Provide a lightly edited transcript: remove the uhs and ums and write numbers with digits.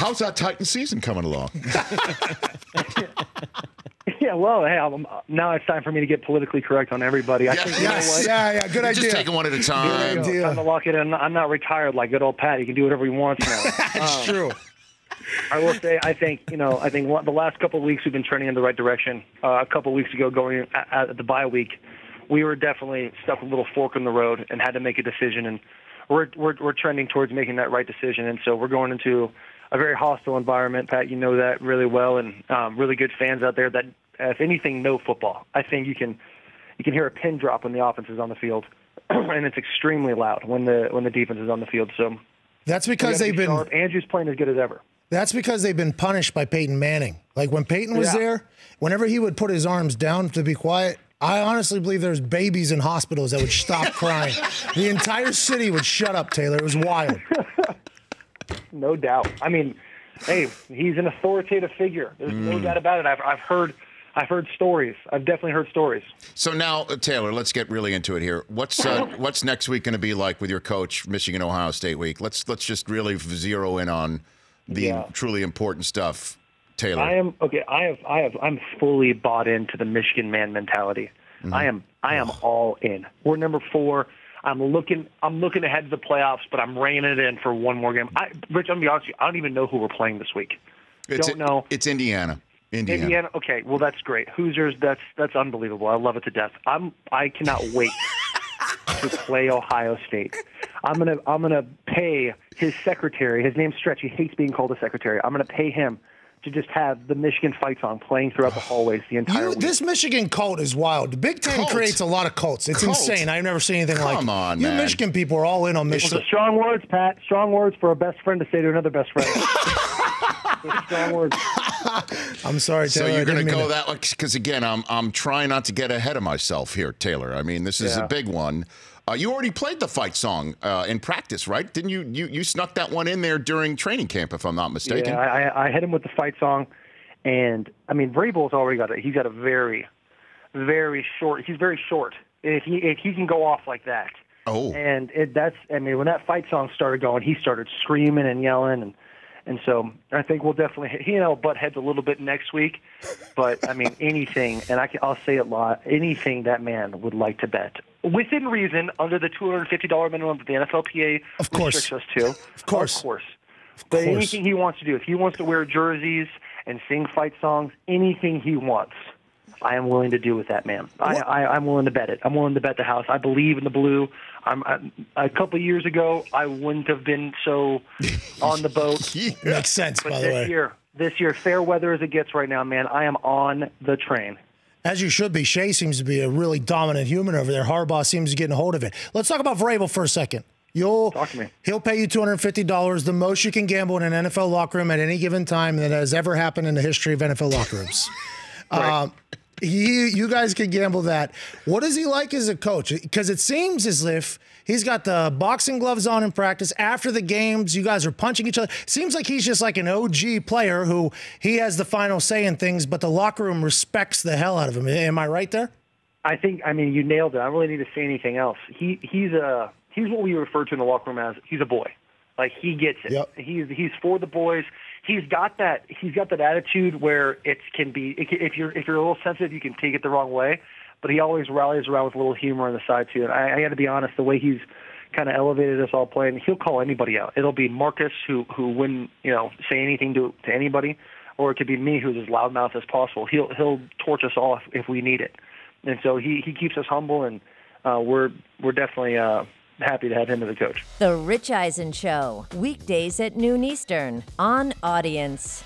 How's that Titan season coming along? Yeah, well, hey, now it's time for me to get politically correct on everybody. I think, Yeah, good idea. Just taking one at a time. Time to lock it in. I'm not retired like good old Pat. He can do whatever he wants now. It's true. I will say, I think the last couple of weeks we've been trending in the right direction. A couple of weeks ago, going at the bye week, we were definitely stuck with a little fork in the road and had to make a decision. And we're trending towards making that right decision. And so we're going into a very hostile environment. Pat, you know that really well, and really good fans out there that, if anything, know football. I think you can hear a pin drop when the offense is on the field, and it's extremely loud when the defense is on the field. So that's because they've been sharp. Andrew's playing as good as ever. That's because they've been punished by Peyton Manning. Like when Peyton was there, whenever he would put his arms down to be quiet, I honestly believe there's babies in hospitals that would stop crying. The entire city would shut up, Taylor. It was wild. No doubt. I mean, hey, he's an authoritative figure. There's no doubt about it. I've heard stories. I've definitely heard stories. So now, Taylor, let's get really into it here. What's next week going to be like with your coach, Michigan Ohio State week? Let's just really zero in on the truly important stuff, Taylor. I'm fully bought into the Michigan man mentality. Mm-hmm. I am all in. We're number 4. I'm looking ahead to the playoffs, but I'm reining it in for one more game. Rich, I'm gonna be honest with you, I don't even know who we're playing this week. Don't know. It's Indiana. Indiana. Okay, well that's great. Hoosiers, that's unbelievable. I love it to death. I cannot wait to play Ohio State. I'm gonna pay his secretary. His name's Stretch. He hates being called a secretary. I'm gonna pay him to just have the Michigan fight song playing throughout the hallways the entire week. This Michigan cult is wild. The Big Ten creates a lot of cults. It's insane. I've never seen anything like it. Come on, man. You Michigan people are all in on Michigan. Well, strong words, Pat. Strong words for a best friend to say to another best friend. Strong words. I'm sorry, Taylor. So you're going to go that way? Because, again, I'm trying not to get ahead of myself here, Taylor. I mean, this is a big one. You already played the fight song in practice, right? Didn't you? You snuck that one in there during training camp, if I'm not mistaken. Yeah, I hit him with the fight song. And, I mean, Vrabel's already got it. He's got a very, very short – he's very short. If he can go off like that. Oh. And when that fight song started going, he started screaming and yelling. And so I think we'll definitely – he and I'll butt heads a little bit next week. But, I mean, anything – and I'll say it a lot – anything that man would like to bet. Within reason, under the $250 minimum that the NFLPA restricts us to. Of course. But anything he wants to do. If he wants to wear jerseys – and sing fight songs, anything he wants, I am willing to do with that man. I'm willing to bet it. I'm willing to bet the house. I believe in the blue. A couple of years ago, I wouldn't have been so on the boat. Makes sense, by the way. This year, fair weather as it gets right now, man, I am on the train. As you should be. Shea seems to be a really dominant human over there. Harbaugh seems to be getting a hold of it. Let's talk about Vrabel for a second. Talk to me. He'll pay you $250, the most you can gamble in an NFL locker room at any given time that has ever happened in the history of NFL locker rooms. Right. You guys can gamble that. What is he like as a coach? Because it seems as if he's got the boxing gloves on in practice. After the games, you guys are punching each other. Seems like he's just like an OG player who he has the final say in things, but the locker room respects the hell out of him. Am I right there? I mean, you nailed it. I don't really need to say anything else. He's what we refer to in the locker room as he's a boy. Like, he gets it. Yep. He's for the boys. He's got that attitude where it can be if you're a little sensitive, you can take it the wrong way. But he always rallies around with a little humor on the side too. And I got to be honest, the way he's kind of elevated us all playing, he'll call anybody out. It'll be Marcus who wouldn't say anything to anybody, or it could be me who's as loudmouth as possible. He'll torch us all if we need it. And so he keeps us humble, and we're definitely happy to have him as a coach. The Rich Eisen Show, weekdays at noon Eastern on Audience.